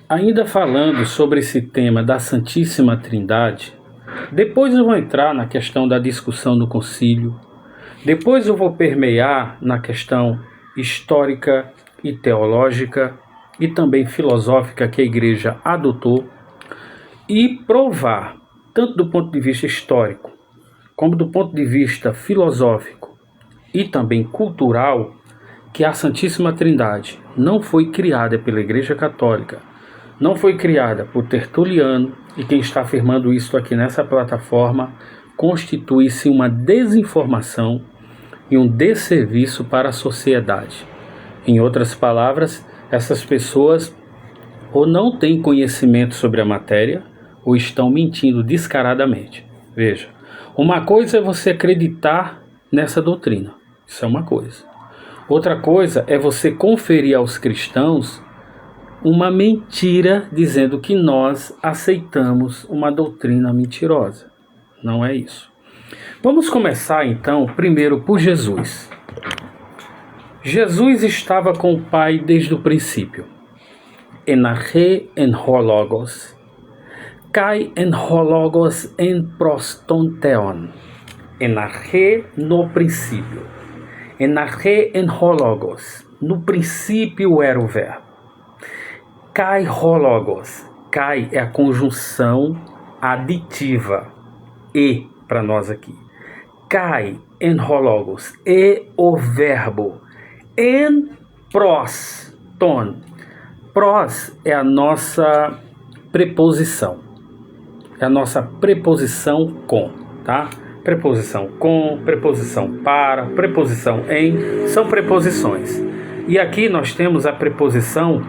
Ainda falando sobre esse tema da Santíssima Trindade, depois eu vou entrar na questão da discussão do concílio, depois eu vou permear na questão histórica e teológica e também filosófica que a Igreja adotou e provar, tanto do ponto de vista histórico, como do ponto de vista filosófico e também cultural, que a Santíssima Trindade não foi criada pela Igreja Católica, não foi criada por Tertuliano, e quem está afirmando isso aqui nessa plataforma constitui-se uma desinformação e um desserviço para a sociedade. Em outras palavras, essas pessoas ou não têm conhecimento sobre a matéria ou estão mentindo descaradamente. Veja, uma coisa é você acreditar nessa doutrina, isso é uma coisa. Outra coisa é você conferir aos cristãos uma mentira dizendo que nós aceitamos uma doutrina mentirosa. Não é isso. Vamos começar então primeiro por Jesus. Jesus estava com o Pai desde o princípio. Enarche en ho logos, kai en ho logos en prostonteon. Enarche no princípio. Enarche en ho logos. No princípio era o verbo. Kai ho logos. Kai é a conjunção aditiva. E para nós aqui. Kai en ho logos. E o verbo. En proston. Pros é a nossa preposição. É a nossa preposição com, tá? Preposição com, preposição para, preposição em, são preposições. E aqui nós temos a preposição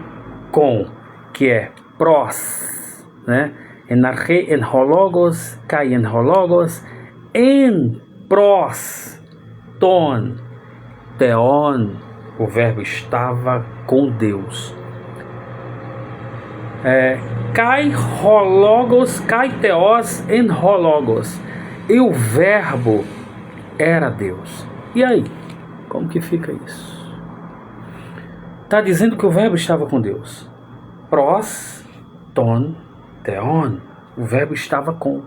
com, que é pros, né? Enarche en ho logos, kai en ho logos, en pros, ton, theon, o verbo estava com Deus. Kai ho logos, kai theos en ho logos. E o verbo era Deus. E aí? Como que fica isso? Está dizendo que o verbo estava com Deus. Pros, ton, theon. O verbo estava com.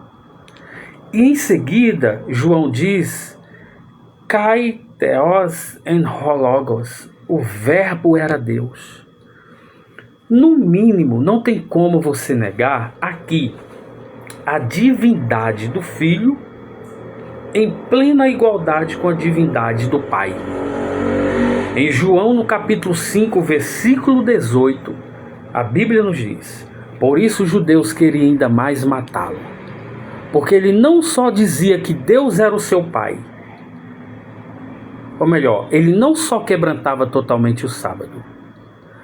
E em seguida, João diz, kai theos en ho logos. O verbo era Deus. No mínimo, não tem como você negar aqui a divindade do Filho em plena igualdade com a divindade do Pai. Em João, no capítulo 5, versículo 18, a Bíblia nos diz: por isso os judeus queriam ainda mais matá-lo, porque ele não só dizia que Deus era o seu Pai, ou melhor, ele não só quebrantava totalmente o sábado,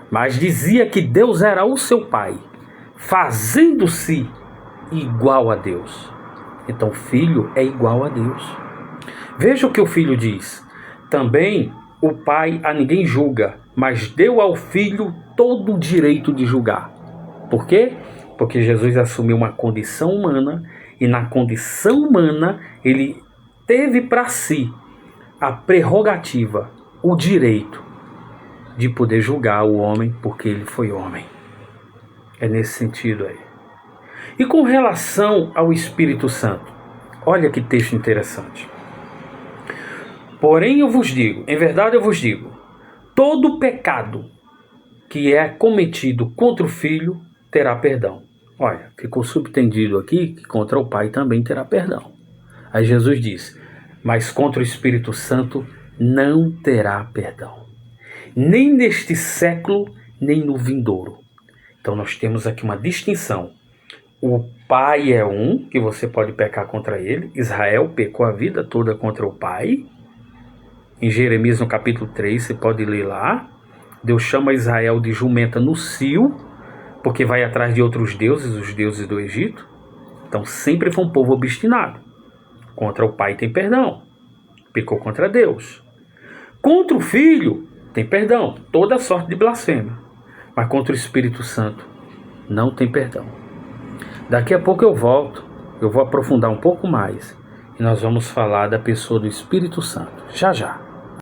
mas dizia que Deus era o seu Pai, fazendo-se igual a Deus. Então o Filho é igual a Deus. Veja o que o Filho diz. Também o Pai a ninguém julga, mas deu ao Filho todo o direito de julgar. Por quê? Porque Jesus assumiu uma condição humana, e na condição humana ele teve para si a prerrogativa, o direito de poder julgar o homem, porque ele foi homem. É nesse sentido aí. E com relação ao Espírito Santo, olha que texto interessante. Porém eu vos digo, em verdade eu vos digo, todo pecado que é cometido contra o Filho terá perdão. Olha, ficou subtendido aqui que contra o Pai também terá perdão. Aí Jesus diz, mas contra o Espírito Santo não terá perdão. Nem neste século, nem no vindouro. Então nós temos aqui uma distinção. O Pai é um, que você pode pecar contra ele. Israel pecou a vida toda contra o Pai. Em Jeremias, no capítulo 3, você pode ler lá. Deus chama Israel de jumenta no cio, porque vai atrás de outros deuses, os deuses do Egito. Então sempre foi um povo obstinado. Contra o Pai tem perdão. Pecou contra Deus. Contra o Filho tem perdão. Toda sorte de blasfêmia. Mas contra o Espírito Santo não tem perdão. Daqui a pouco eu volto. Eu vou aprofundar um pouco mais. E nós vamos falar da pessoa do Espírito Santo. Já já.